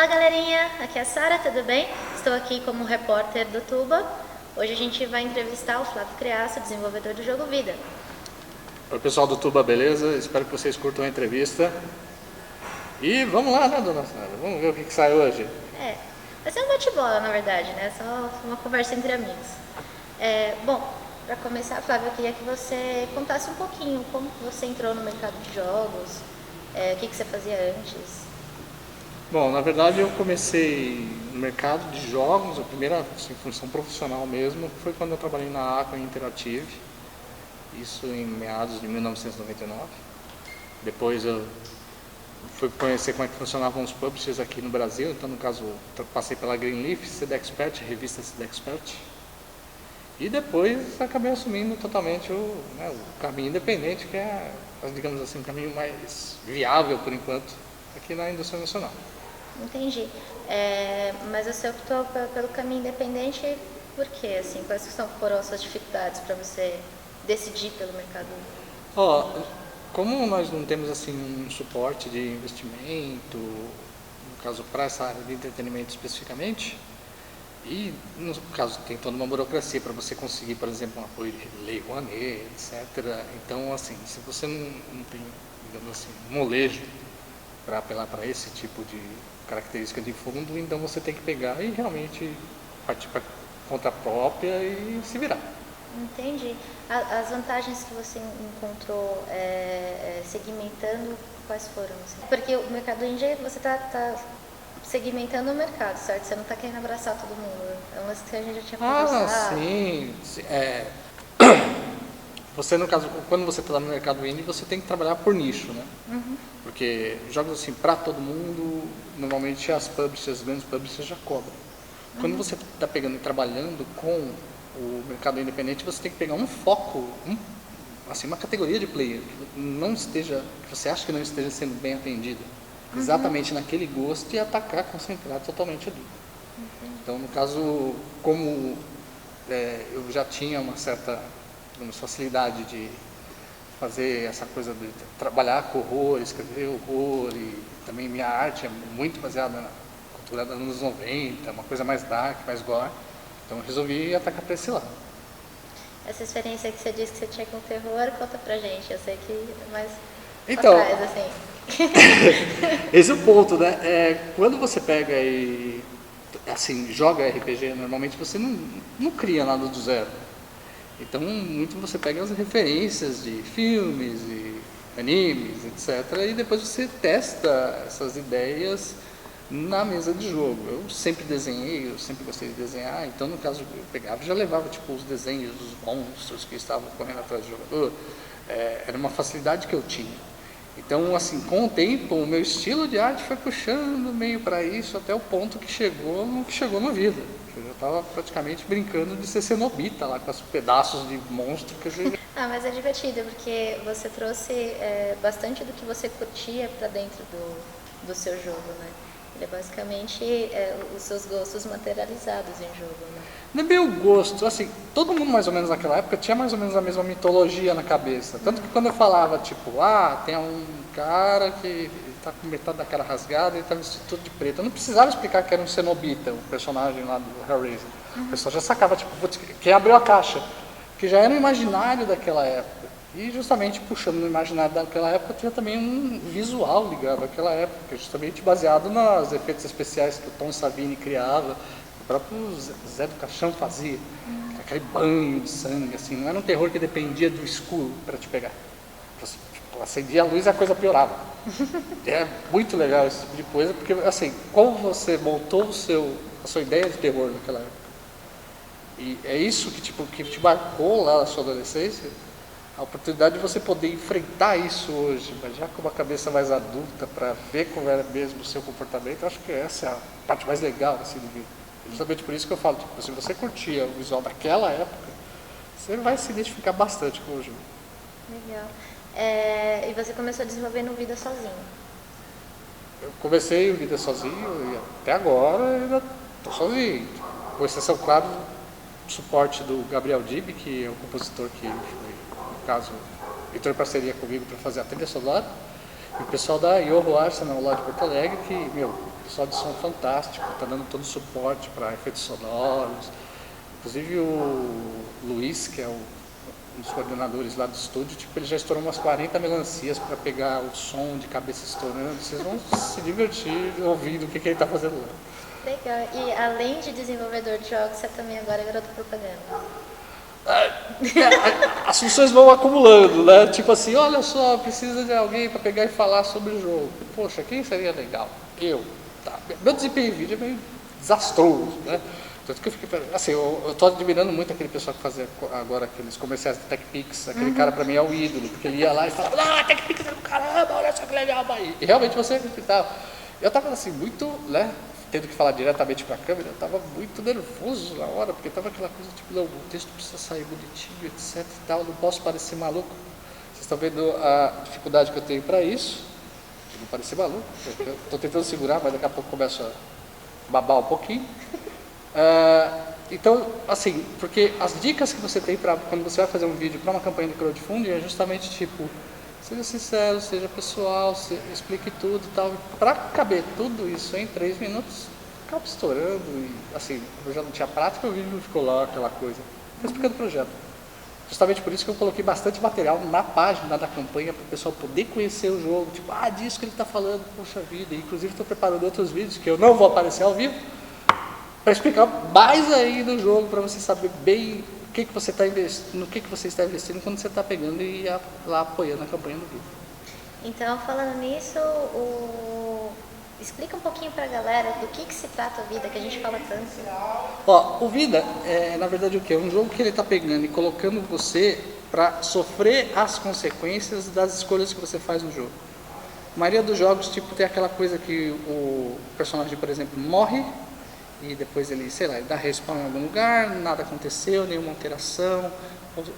Fala galerinha, aqui é a Sara, tudo bem? Estou aqui como repórter do Tuba. Hoje a gente vai entrevistar o Flávio Creasso, desenvolvedor do jogo Vida. Oi pessoal do Tuba, beleza? Espero que vocês curtam a entrevista. E vamos lá, né, dona Sara? Vamos ver o que sai hoje. Vai ser um bate-bola, na verdade, né? Só uma conversa entre amigos. Bom, para começar, Flávio, eu queria que você contasse um pouquinho como você entrou no mercado de jogos, o que você fazia antes. Bom, na verdade eu comecei no mercado de jogos, a primeira função profissional mesmo, foi quando eu trabalhei na Aqua Interactive, isso em meados de 1999. Depois eu fui conhecer como é que funcionavam os publishers aqui no Brasil, então no caso passei pela Greenleaf, CD Expert, revista CD Expert. E depois acabei assumindo totalmente o caminho independente, que é, digamos assim, o caminho mais viável por enquanto aqui na indústria nacional. Entendi. Mas você optou pelo caminho independente por quê? Assim, quais foram as suas dificuldades para você decidir pelo mercado? Como nós não temos assim um suporte de investimento, no caso para essa área de entretenimento especificamente, e no caso tem toda uma burocracia para você conseguir, por exemplo, um apoio de Lei Rouanet, etc. Então, assim, se você não tem, digamos assim, molejo para apelar para esse tipo de característica de fundo, então você tem que pegar e realmente partir para conta própria e se virar. Entendi. As vantagens que você encontrou segmentando, quais foram? Assim? Porque o mercado indie, você tá segmentando o mercado, certo? Você não está querendo abraçar todo mundo. É um lance que a gente já tinha conversado. Sim. Você, no caso, quando você está no mercado indie, você tem que trabalhar por nicho, né? Uhum. Porque jogos assim, para todo mundo, normalmente as grandes publishers já cobram. Quando você está pegando e trabalhando com o mercado independente, você tem que pegar um foco, uma categoria de player que você acha que não esteja sendo bem atendida, exatamente naquele gosto, e atacar, concentrar totalmente ali. Então, no caso, como eu já tinha uma certa facilidade de fazer essa coisa de trabalhar com horror, escrever horror, e também minha arte é muito baseada na cultura dos anos 90, uma coisa mais dark, mais gore, então eu resolvi atacar para esse lado. Essa experiência que você disse que você tinha com o terror, conta pra gente, eu sei que é mais então, atrás, assim. Esse é o ponto, né? Quando você pega e assim, joga RPG, normalmente você não cria nada do zero. Então, muito você pega as referências de filmes e animes, etc. E depois você testa essas ideias na mesa de jogo. Eu sempre desenhei, eu sempre gostei de desenhar. Então, no caso, eu pegava e já levava tipo, os desenhos dos monstros que estavam correndo atrás do jogador. Era uma facilidade que eu tinha. Então, assim, com o tempo, o meu estilo de arte foi puxando meio para isso até o ponto que chegou no Vida. Eu já estava praticamente brincando de ser cenobita lá com os pedaços de monstro que eu joguei. Mas é divertido, porque você trouxe bastante do que você curtia para dentro do seu jogo, né? Ele é basicamente os seus gostos materializados em jogo, né? Não é bem o gosto, assim, todo mundo mais ou menos naquela época tinha mais ou menos a mesma mitologia na cabeça. Tanto que quando eu falava, tipo, tem um cara que tá com metade da cara rasgada e tá vestido todo de preto. Eu não precisava explicar que era um cenobita, o personagem lá do Hellraiser. O pessoal já sacava, tipo, quem abriu a caixa, que já era um imaginário daquela época. E justamente puxando no imaginário daquela época, tinha também um visual ligado àquela época, justamente baseado nos efeitos especiais que o Tom Savini criava, o próprio Zé do Caixão fazia, aquele banho de sangue, assim, não era um terror que dependia do escuro para te pegar. Você, tipo, acendia a luz e a coisa piorava. É muito legal esse tipo de coisa, porque assim, como você montou a sua ideia de terror naquela época, e é isso que te marcou lá na sua adolescência, a oportunidade de você poder enfrentar isso hoje, mas já com uma cabeça mais adulta, para ver como era mesmo o seu comportamento, eu acho que essa é a parte mais legal assim, do vídeo. Justamente por isso que eu falo, tipo, se você curtia o visual daquela época, você vai se identificar bastante com o jogo. Legal. E você começou a desenvolver no Vida sozinho? Eu comecei o Vida sozinho e até agora eu ainda estou sozinho. Com exceção, claro, do suporte do Gabriel Dib, que é o compositor que foi, no caso, entrou em parceria comigo para fazer a trilha sonora. E o pessoal da Yoho Arsenal lá de Porto Alegre, que, pessoal de som fantástico, tá dando todo o suporte para efeitos sonoros. Inclusive o Luiz, que é um dos coordenadores lá do estúdio, tipo, ele já estourou umas 40 melancias para pegar o som de cabeça estourando. Vocês vão se divertir ouvindo o que ele está fazendo lá. Legal. E além de desenvolvedor de jogos, você também agora é garoto propaganda. As funções vão acumulando, né? Tipo assim, olha só, precisa de alguém para pegar e falar sobre o jogo. Poxa, quem seria legal? Eu. Tá. Meu desempenho em vídeo é meio desastroso, né? Tanto que eu fiquei, assim, eu tô admirando muito aquele pessoal que fazia agora aqueles comerciais do TechPix. Aquele cara para mim é o ídolo, porque ele ia lá e falava, TechPix é do caramba, olha só que legal. E realmente você acreditava. Eu tava assim, muito, né? Tendo que falar diretamente para a câmera, eu estava muito nervoso na hora, porque estava aquela coisa tipo, não, o texto precisa sair bonitinho, etc e tal, não posso parecer maluco. Vocês estão vendo a dificuldade que eu tenho para isso, de não parecer maluco. Eu estou tentando segurar, mas daqui a pouco começo a babar um pouquinho. Então, assim, porque as dicas que você tem para quando você vai fazer um vídeo para uma campanha de crowdfunding é justamente tipo, seja sincero, seja pessoal, explique tudo e tal. Para caber tudo isso em 3 minutos, acaba estourando. E, assim, eu já não tinha prática, o vídeo não ficou lá, aquela coisa. Estou explicando o projeto. Justamente por isso que eu coloquei bastante material na página da campanha para o pessoal poder conhecer o jogo. Tipo, disso que ele está falando, poxa vida. E, inclusive, estou preparando outros vídeos que eu não vou aparecer ao vivo para explicar mais aí do jogo, para você saber bem no que você está investindo quando você está pegando e lá apoiando a campanha do vídeo. Então, falando nisso, explica um pouquinho para a galera do que se trata a Vida, que a gente fala tanto. Ó, o Vida é, na verdade, o quê? É um jogo que ele está pegando e colocando você para sofrer as consequências das escolhas que você faz no jogo. A maioria dos jogos, tipo, tem aquela coisa que o personagem, por exemplo, morre e depois ele, sei lá, ele dá respawn em algum lugar, nada aconteceu, nenhuma alteração,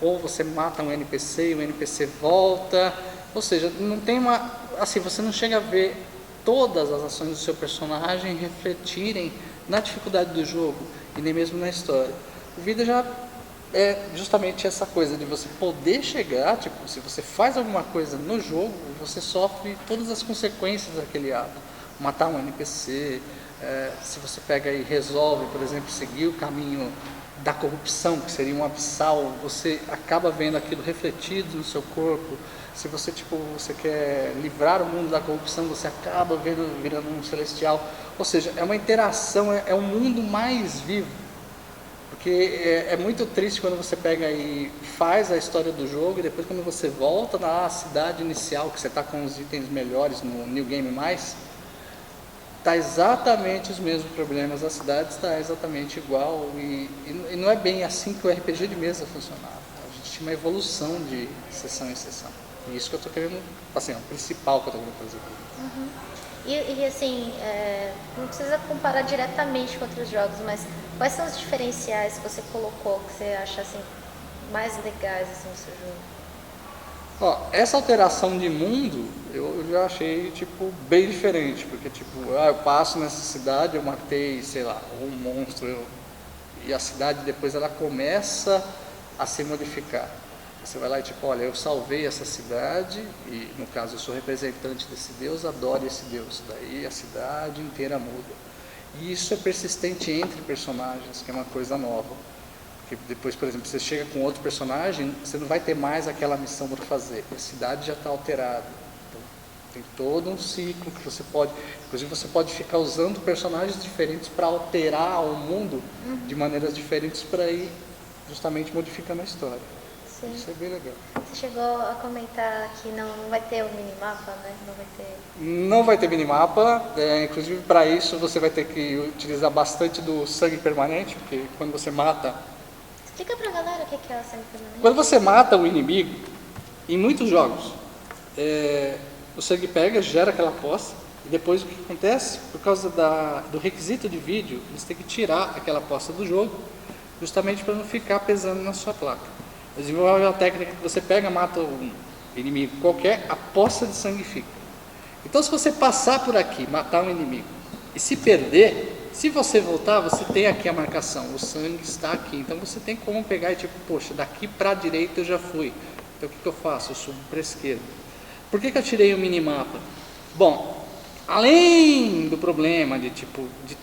ou você mata um NPC e o NPC volta, ou seja, não tem uma, assim, você não chega a ver todas as ações do seu personagem refletirem na dificuldade do jogo e nem mesmo na história. O Vida já é justamente essa coisa de você poder chegar, tipo, se você faz alguma coisa no jogo, você sofre todas as consequências daquele ato, matar um NPC, se você pega e resolve, por exemplo, seguir o caminho da corrupção, que seria um abissal, você acaba vendo aquilo refletido no seu corpo. Se você, tipo, você quer livrar o mundo da corrupção, você acaba virando um celestial. Ou seja, é uma interação, é um mundo mais vivo. Porque é muito triste quando você pega e faz a história do jogo e depois quando você volta na cidade inicial, que você está com os itens melhores no New Game+, está exatamente os mesmos problemas, a cidade está exatamente igual e não é bem assim que o RPG de mesa funcionava. A gente tinha uma evolução de sessão em sessão. E isso que eu estou querendo, assim, é o principal que eu estou querendo fazer. Uhum. E assim, não precisa comparar diretamente com outros jogos, mas quais são os diferenciais que você colocou, que você acha assim, mais legais assim, no seu jogo? Ó, essa alteração de mundo eu já achei tipo bem diferente, porque tipo, eu passo nessa cidade, eu matei, sei lá, um monstro e a cidade depois ela começa a se modificar. Você vai lá e tipo, olha, eu salvei essa cidade e no caso eu sou representante desse Deus, adoro esse Deus. Daí a cidade inteira muda. E isso é persistente entre personagens, que é uma coisa nova. Porque depois, por exemplo, você chega com outro personagem, você não vai ter mais aquela missão para fazer. A cidade já está alterada. Então, tem todo um ciclo que você pode... Inclusive, você pode ficar usando personagens diferentes para alterar o mundo de maneiras diferentes para ir justamente modificando a história. Sim. Isso é bem legal. Você chegou a comentar que não vai ter o minimapa, né? Não vai ter minimapa. Inclusive, para isso, você vai ter que utilizar bastante do sangue permanente, porque quando você mata... Explica pra galera o que é o sangue permanente. Quando você mata o inimigo, em muitos jogos, o sangue pega, gera aquela poça, e depois o que acontece? Por causa do requisito de vídeo, eles têm que tirar aquela poça do jogo, justamente para não ficar pesando na sua placa. Desenvolve uma técnica que você pega, mata um inimigo qualquer, a poça de sangue fica. Então, se você passar por aqui, matar um inimigo, e se perder... Se você voltar, você tem aqui a marcação, o sangue está aqui, então você tem como pegar e tipo, poxa, daqui para a direita eu já fui, então o que eu faço? Eu subo para a esquerda. Por que eu tirei o minimapa? Bom, além do problema de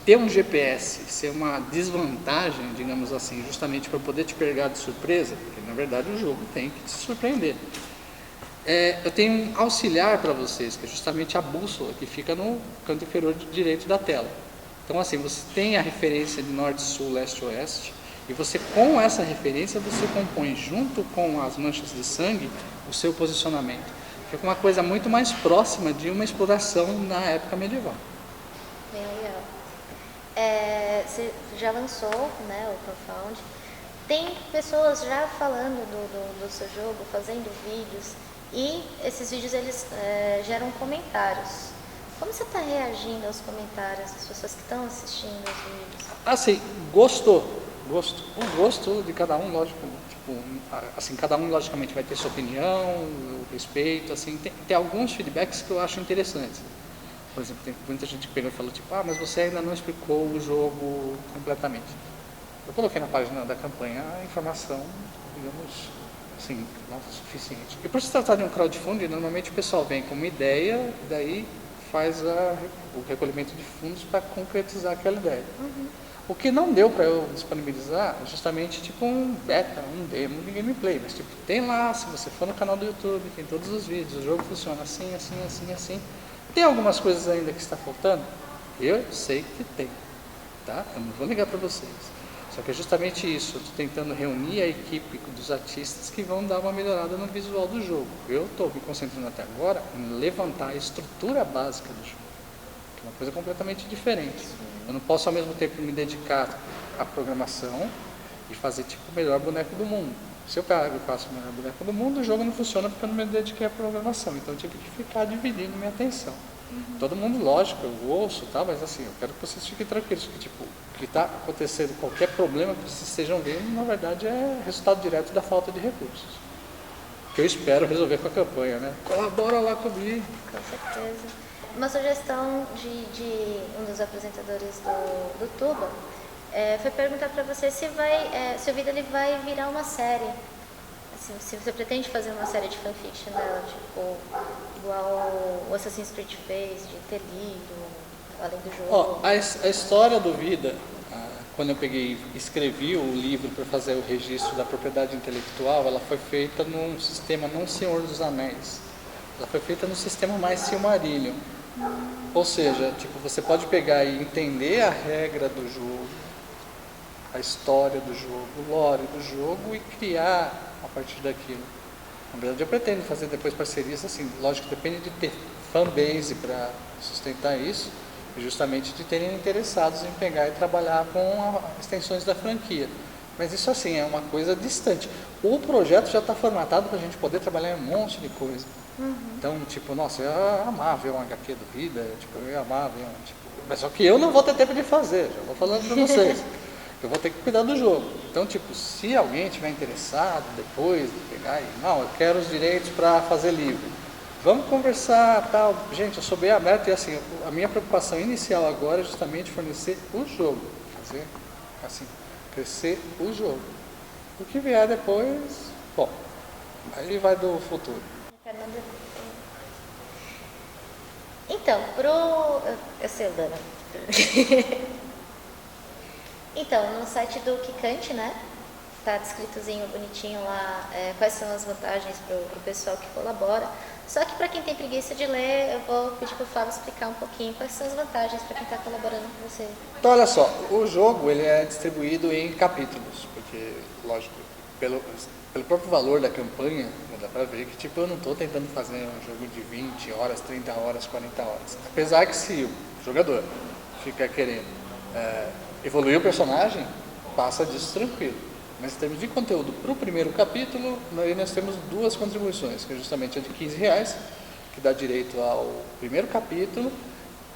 ter um GPS ser uma desvantagem, digamos assim, justamente para poder te pegar de surpresa, porque na verdade o jogo tem que te surpreender. Eu tenho um auxiliar para vocês, que é justamente a bússola, que fica no canto inferior direito da tela. Então assim, você tem a referência de norte, sul, leste, oeste, e você, com essa referência, você compõe junto com as manchas de sangue o seu posicionamento. Fica uma coisa muito mais próxima de uma exploração na época medieval. Bem legal. Você já lançou, né, o Profound. Tem pessoas já falando do seu jogo, fazendo vídeos, e esses vídeos eles geram comentários. Como você está reagindo aos comentários das pessoas que estão assistindo os vídeos? Assim, gosto. O gosto de cada um, lógico, assim, cada um logicamente vai ter sua opinião, o respeito, assim, tem alguns feedbacks que eu acho interessantes. Por exemplo, tem muita gente que pegou e falou, mas você ainda não explicou o jogo completamente. Eu coloquei na página da campanha a informação, digamos, assim, não é suficiente. E por se tratar de um crowdfunding, normalmente o pessoal vem com uma ideia, e daí faz o recolhimento de fundos para concretizar aquela ideia. Uhum. O que não deu para eu disponibilizar é justamente um beta, um demo de gameplay, mas tem lá, se você for no canal do YouTube, tem todos os vídeos, o jogo funciona assim, assim, assim, assim. Tem algumas coisas ainda que está faltando? Eu sei que tem, tá? Eu não vou ligar para vocês. Só que é justamente isso, eu estou tentando reunir a equipe dos artistas que vão dar uma melhorada no visual do jogo. Eu estou me concentrando até agora em levantar a estrutura básica do jogo, que é uma coisa completamente diferente. Eu não posso ao mesmo tempo me dedicar à programação e fazer o melhor boneco do mundo. Se eu pego e faço o melhor boneco do mundo, o jogo não funciona porque eu não me dediquei à programação. Então eu tive que ficar dividindo minha atenção. Uhum. Todo mundo, lógico, eu ouço, tá? Mas assim, eu quero que vocês fiquem tranquilos, que o que está acontecendo, qualquer problema que vocês estejam vendo, na verdade é resultado direto da falta de recursos. Que eu espero resolver com a campanha, né? Colabora lá comigo. Com certeza. Uma sugestão de um dos apresentadores do Tuba foi perguntar para você se o vídeo ele vai virar uma série. Assim, se você pretende fazer uma série de fanfiction dela, igual o Assassin's Creed fez, de ter lido, além do jogo. A história do Vida, quando eu escrevi o livro para fazer o registro da propriedade intelectual, ela foi feita num sistema não Senhor dos Anéis. Ela foi feita no sistema mais Silmarillion. Ou seja, você pode pegar e entender a regra do jogo, a história do jogo, o lore do jogo e criar a partir daquilo. Na verdade, eu pretendo fazer depois parcerias, assim, lógico, depende de ter fanbase para sustentar isso, e justamente de terem interessados em pegar e trabalhar com extensões da franquia. Mas isso, assim, é uma coisa distante. O projeto já está formatado para a gente poder trabalhar em um monte de coisa. Uhum. Então, nossa, eu amava ver um HQ do Vida, eu ia amar ver mas só que eu não vou ter tempo de fazer, já vou falando para vocês. Eu vou ter que cuidar do jogo. Então, se alguém estiver interessado depois de pegar e, não, eu quero os direitos para fazer livro, vamos conversar, tal. Gente, eu sou bem aberto e assim, a minha preocupação inicial agora é justamente fornecer o jogo, fazer, assim, crescer o jogo. O que vier depois, bom, aí vai do futuro. Então, eu sei, Dana. Então, no site do Kikante, né? Tá descritozinho, bonitinho lá, quais são as vantagens pro pessoal que colabora. Só que para quem tem preguiça de ler, eu vou pedir pro Flávio explicar um pouquinho quais são as vantagens para quem está colaborando com você. Então, olha só, o jogo ele é distribuído em capítulos, porque, lógico, pelo próprio valor da campanha, dá para ver que eu não estou tentando fazer um jogo de 20 horas, 30 horas, 40 horas. Apesar que se o jogador ficar querendo evoluir o personagem, passa disso tranquilo. Mas em termos de conteúdo para o primeiro capítulo, nós temos duas contribuições, que é justamente a de R$15, que dá direito ao primeiro capítulo,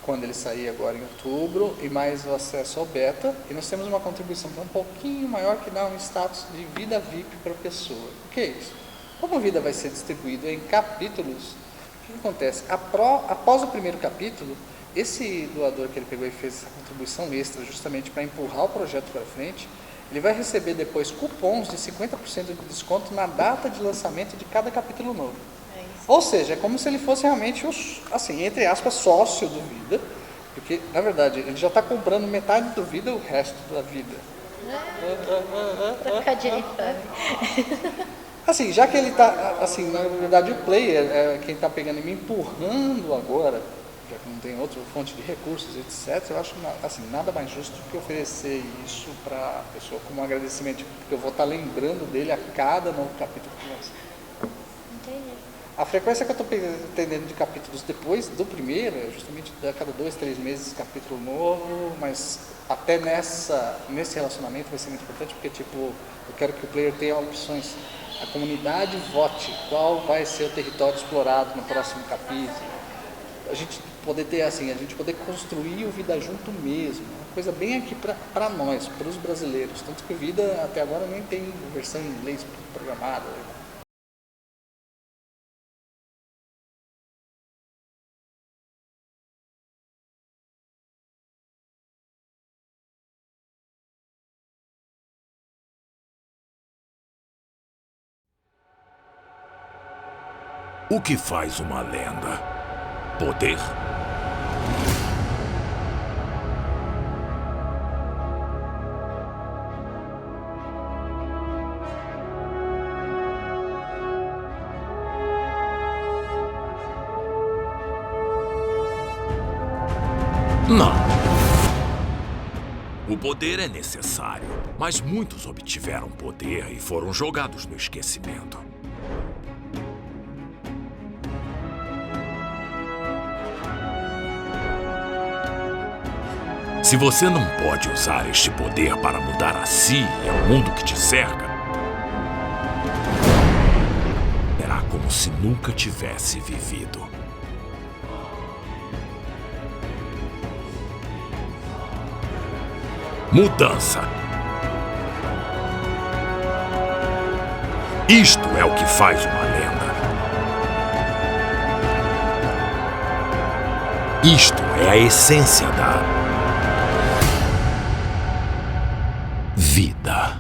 quando ele sair agora em outubro, e mais o acesso ao beta. E nós temos uma contribuição que é um pouquinho maior, que dá um status de vida VIP para a pessoa. O que é isso? Como a vida vai ser distribuída em capítulos, o que acontece? Após o primeiro capítulo, esse doador que ele pegou e fez essa contribuição extra justamente para empurrar o projeto para frente, ele vai receber depois cupons de 50% de desconto na data de lançamento de cada capítulo novo. É isso. Ou seja, é como se ele fosse realmente, assim, entre aspas, sócio do Vida, porque, na verdade, ele já está comprando metade do Vida e o resto da vida. Trocadilho infame. Assim, já que ele está, assim, na verdade o player é quem está pegando e me empurrando agora, já que não tem outra fonte de recursos, etc., eu acho, assim, nada mais justo do que oferecer isso para a pessoa como um agradecimento, porque eu vou estar lembrando dele a cada novo capítulo que lança. Entendi. A frequência que eu estou atendendo de capítulos depois do primeiro é justamente a cada 2, 3 meses capítulo novo, mas até nesse relacionamento vai ser muito importante, porque tipo, eu quero que o player tenha opções. A comunidade vote qual vai ser o território explorado no próximo capítulo. A gente poder ter assim, a gente poder construir o Vida junto mesmo. Uma coisa bem aqui para nós, para os brasileiros. Tanto que o Vida até agora nem tem versão em inglês programada. O que faz uma lenda? Poder? Não. O poder é necessário, mas muitos obtiveram poder e foram jogados no esquecimento. Se você não pode usar este poder para mudar a si e ao mundo que te cerca, será como se nunca tivesse vivido. Mudança. Isto é o que faz uma lenda. Isto é a essência da vida.